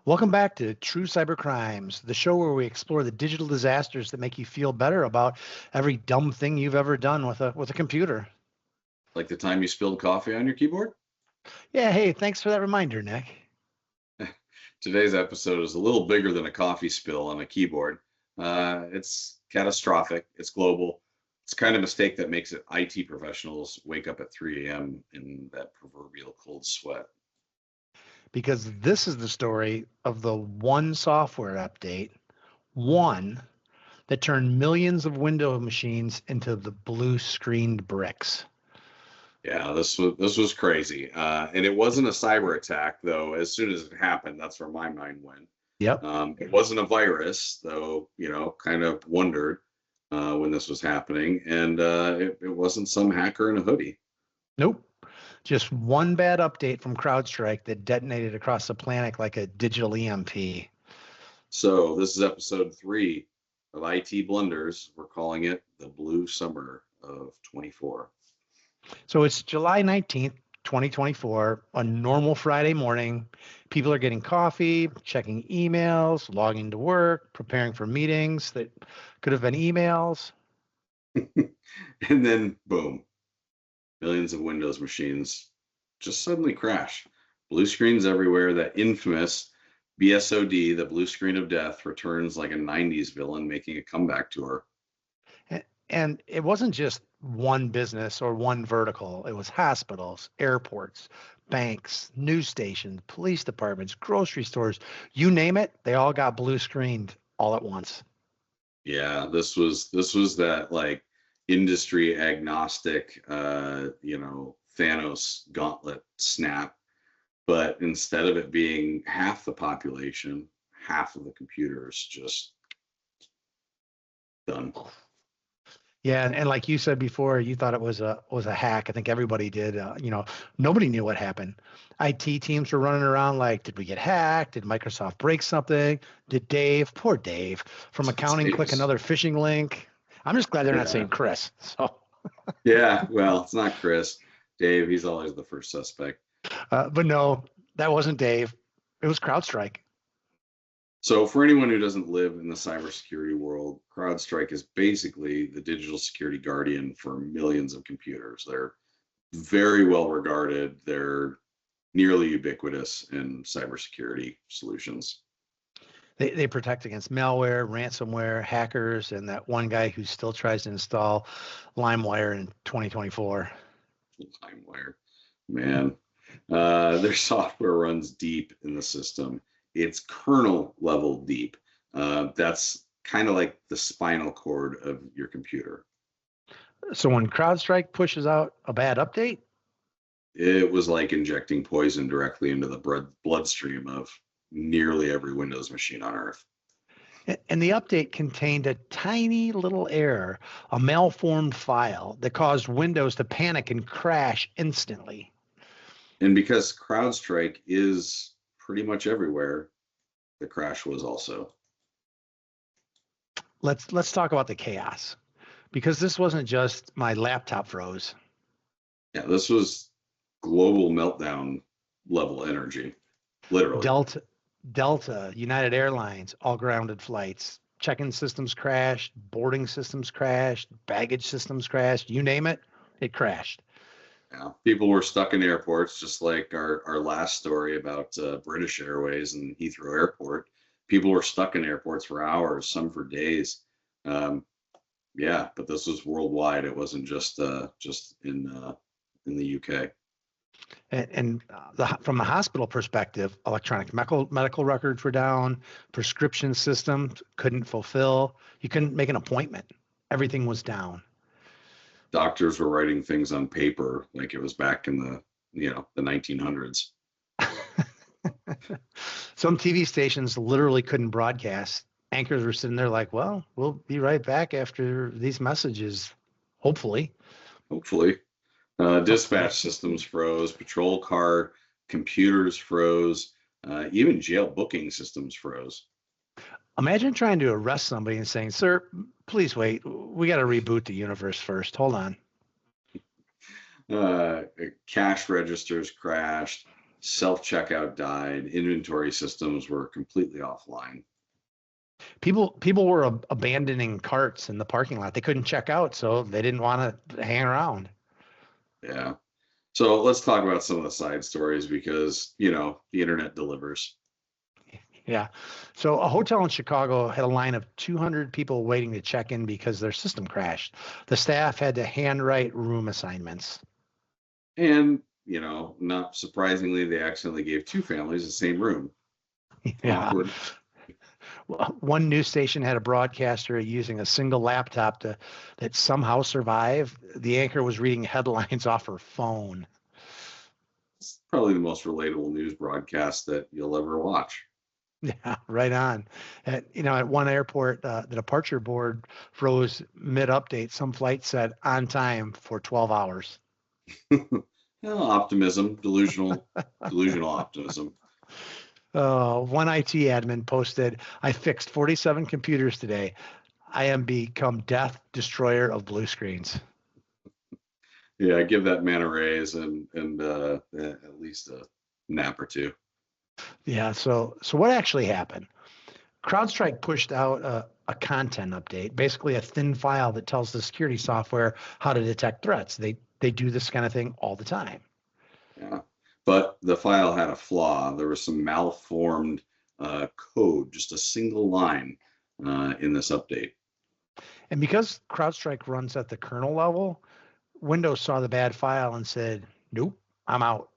Welcome back to True Cyber Crimes, the show where we explore the digital disasters that make you feel better about every dumb thing you've ever done with a computer. Like the time you spilled coffee on your keyboard? Yeah, hey, thanks for that reminder, Nick. Today's episode is a little bigger than a coffee spill on a keyboard. It's catastrophic. It's global. It's kind of mistake that makes it IT professionals wake up at 3 a.m. in that proverbial cold sweat. Because this is the story of the one software update, one that turned millions of Windows machines into the blue screened bricks. Yeah, this was crazy, and it wasn't a cyber attack though. As soon as it happened, that's where my mind went. Yep. It wasn't a virus, though. Kind of wondered when this was happening, and it wasn't some hacker in a hoodie. Nope. Just one bad update from CrowdStrike that detonated across the planet like a digital EMP. So this is episode 3 of IT Blunders. We're calling it the Blue Summer of 24. So it's July 19th, 2024, a normal Friday morning. People are getting coffee, checking emails, logging to work, preparing for meetings that could have been emails. And then, boom, millions of Windows machines just suddenly crash. Blue screens everywhere. That infamous BSOD, the blue screen of death, returns like a 90s villain making a comeback tour. And it wasn't just one business or one vertical. It was hospitals, airports, banks, news stations, police departments, grocery stores, you name it, they all got blue screened all at once. Yeah, this was that like industry agnostic Thanos gauntlet snap. But instead of it being half the population, half of the computers just done. Yeah, and like you said before, you thought it was a hack. I think everybody did. Nobody knew what happened. IT teams were running around like, did we get hacked? Did Microsoft break something? Did poor Dave from accounting, click another phishing link? I'm just glad they're not saying Chris. So. Yeah, well, it's not Chris. Dave, he's always the first suspect. But no, that wasn't Dave. It was CrowdStrike. So for anyone who doesn't live in the cybersecurity world, CrowdStrike is basically the digital security guardian for millions of computers. They're very well regarded. They're nearly ubiquitous in cybersecurity solutions. They protect against malware, ransomware, hackers, and that one guy who still tries to install LimeWire in 2024. LimeWire, man. Their software runs deep in the system. It's kernel level deep. That's kind of like the spinal cord of your computer. So when CrowdStrike pushes out a bad update, it was like injecting poison directly into the bloodstream of nearly every Windows machine on Earth. And the update contained a tiny little error, a malformed file that caused Windows to panic and crash instantly. And because CrowdStrike is pretty much everywhere, the crash was also. Let's talk about the chaos, because this wasn't just my laptop froze. Yeah, this was global meltdown level energy, literally. Delta, United Airlines, all grounded flights. Check-in systems crashed, boarding systems crashed, baggage systems crashed. You name it, it crashed. Yeah, people were stuck in airports, just like our last story about British Airways and Heathrow Airport. People were stuck in airports for hours, some for days. Yeah, but this was worldwide. It wasn't just in the UK. And from the hospital perspective, electronic medical records were down, prescription systems couldn't fulfill. You couldn't make an appointment. Everything was down. Doctors were writing things on paper like it was back in the 1900s. Some TV stations literally couldn't broadcast. Anchors were sitting there like, well, we'll be right back after these messages, hopefully. Dispatch systems froze, patrol car computers froze, even jail booking systems froze. Imagine trying to arrest somebody and saying, sir, please wait. We got to reboot the universe first. Hold on. Cash registers crashed. self-checkout died, inventory systems were completely offline. People were abandoning carts in the parking lot. They couldn't check out, so they didn't want to hang around. Yeah. So let's talk about some of the side stories because, the internet delivers. Yeah. So a hotel in Chicago had a line of 200 people waiting to check in because their system crashed. The staff had to handwrite room assignments. And, not surprisingly, they accidentally gave two families the same room. Yeah. Awkward. Well, one news station had a broadcaster using a single laptop that somehow survived. The anchor was reading headlines off her phone. It's probably the most relatable news broadcast that you'll ever watch. Yeah, right on. At one airport, the departure board froze mid-update. Some flight said on time for 12 hours. Optimism, delusional optimism. One IT admin posted, "I fixed 47 computers today. I am become death destroyer of blue screens." Yeah, give that man a raise and at least a nap or two. Yeah. So what actually happened? CrowdStrike pushed out a content update, basically a thin file that tells the security software how to detect threats. They do this kind of thing all the time. Yeah, but the file had a flaw. There was some malformed code, just a single line in this update. And because CrowdStrike runs at the kernel level, Windows saw the bad file and said, "Nope, I'm out."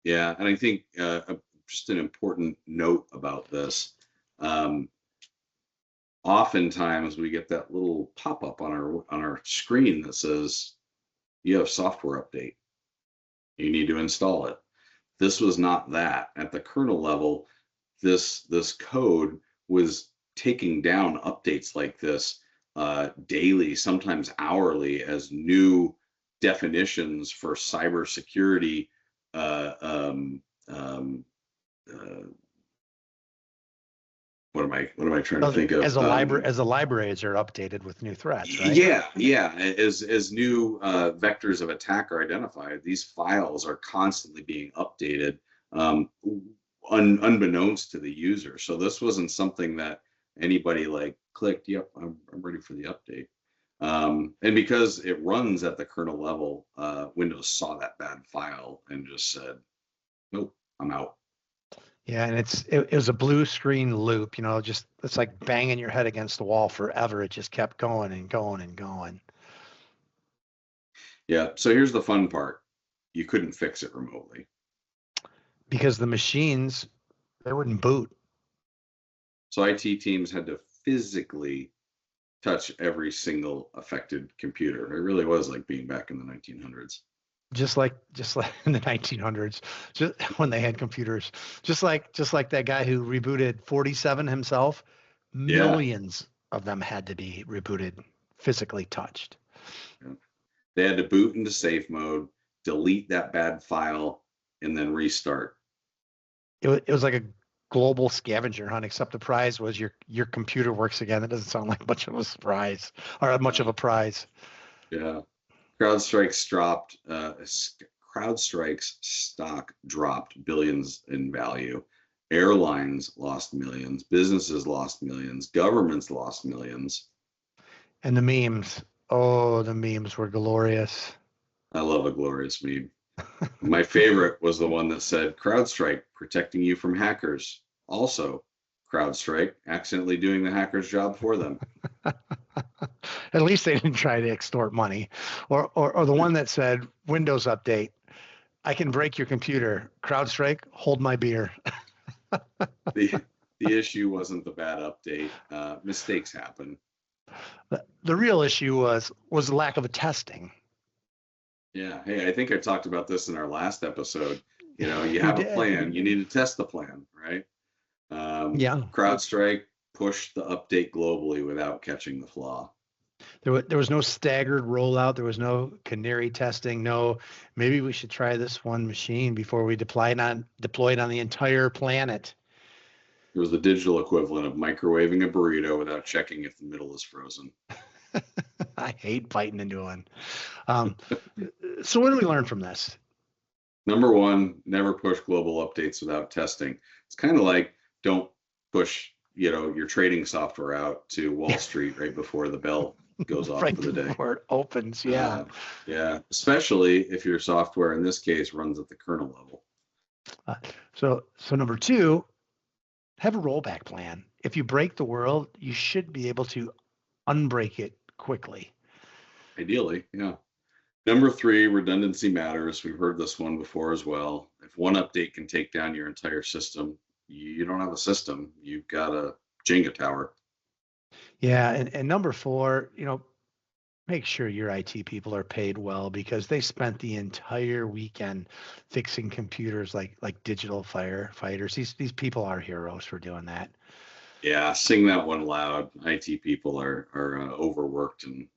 Yeah, and I think just an important note about this. Um, Oftentimes we get that little pop-up on our screen that says you have software update. You need to install it. This was not that. At the kernel level, this code was taking down updates like this daily, sometimes hourly, as new definitions for cybersecurity uh, um, um, uh, what am I trying to think of? As the libraries are updated with new threats, right? Yeah. As new vectors of attack are identified, these files are constantly being updated, unbeknownst to the user. So this wasn't something that anybody like clicked. Yep, I'm ready for the update. And because it runs at the kernel level, Windows saw that bad file and just said, "Nope, I'm out." Yeah, and it was a blue screen loop, just it's like banging your head against the wall forever. It just kept going and going and going. Yeah. So here's the fun part: you couldn't fix it remotely. Because the machines, they wouldn't boot. So IT teams had to physically touch every single affected computer. It really was like being back in the 1900s. Just like in the 1900s, just when they had computers, just like that guy who rebooted 47 himself, Yeah. millions of them had to be rebooted, physically touched. Yeah. They had to boot into safe mode, delete that bad file, and then restart. It was like a global scavenger hunt, except the prize was your computer works again. That doesn't sound like much of a surprise or much of a prize. Yeah. CrowdStrike's dropped. CrowdStrike's stock dropped billions in value. Airlines lost millions. Businesses lost millions. Governments lost millions. And the memes, oh, the memes were glorious. I love a glorious meme. My favorite was the one that said CrowdStrike protecting you from hackers. Also, CrowdStrike accidentally doing the hacker's job for them. At least they didn't try to extort money. Or the one that said Windows update, I can break your computer. CrowdStrike, hold my beer. The the issue wasn't the bad update. Mistakes happen. The real issue was the lack of a testing. Yeah. Hey, I think I talked about this in our last episode. You You have a did. plan. You need to test the plan, right? Yeah. CrowdStrike pushed the update globally without catching the flaw. There was no staggered rollout. There was no canary testing. No, maybe we should try this one machine before we deploy it on the entire planet. It was the digital equivalent of microwaving a burrito without checking if the middle is frozen. I hate biting into one. Um, so what do we learn from this? Number one, never push global updates without testing. It's kind of like don't push, your trading software out to Wall Street right before the bell goes off Right for the day. before it opens. Yeah. Uh, yeah, especially if your software in this case runs at the kernel level. Uh, so number two, have a rollback plan. If you break the world, you should be able to unbreak it quickly. Ideally, yeah. Number three, redundancy matters. We've heard this one before as well. If one update can take down your entire system, you don't have a system. You've got a Jenga tower. Yeah. And number four, make sure your IT people are paid well because they spent the entire weekend fixing computers like digital firefighters. These people are heroes for doing that. Yeah, sing that one loud. IT people are overworked and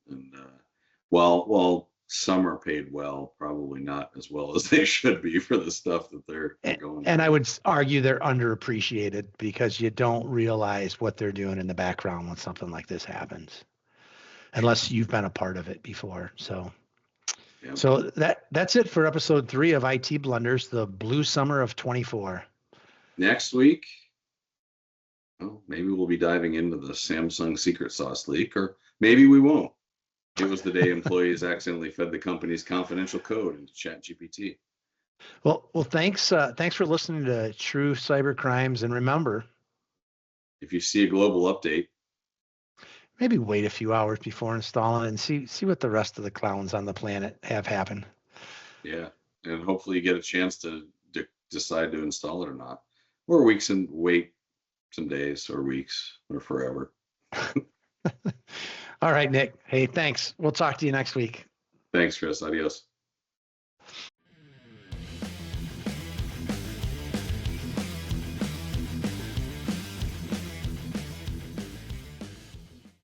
well, some are paid well, probably not as well as they should be for the stuff that they're going And I through. would argue they're underappreciated because you don't realize what they're doing in the background when something like this happens, unless you've been a part of it before. So, Yeah. so that's it for episode 3 of IT Blunders, the blue summer of 24. Next week, well, maybe we'll be diving into the Samsung secret sauce leak, or maybe we won't. It was the day employees accidentally fed the company's confidential code into ChatGPT. Well, thanks for listening to True Cyber Crimes, and remember, If you see a global update, maybe wait a few hours before installing it and see what the rest of the clowns on the planet have happen. yeah, and hopefully you get a chance to decide to install it or not, or weeks and wait some days or weeks or forever. All right, Nick. Hey, thanks. We'll talk to you next week. Thanks, Chris. Adios.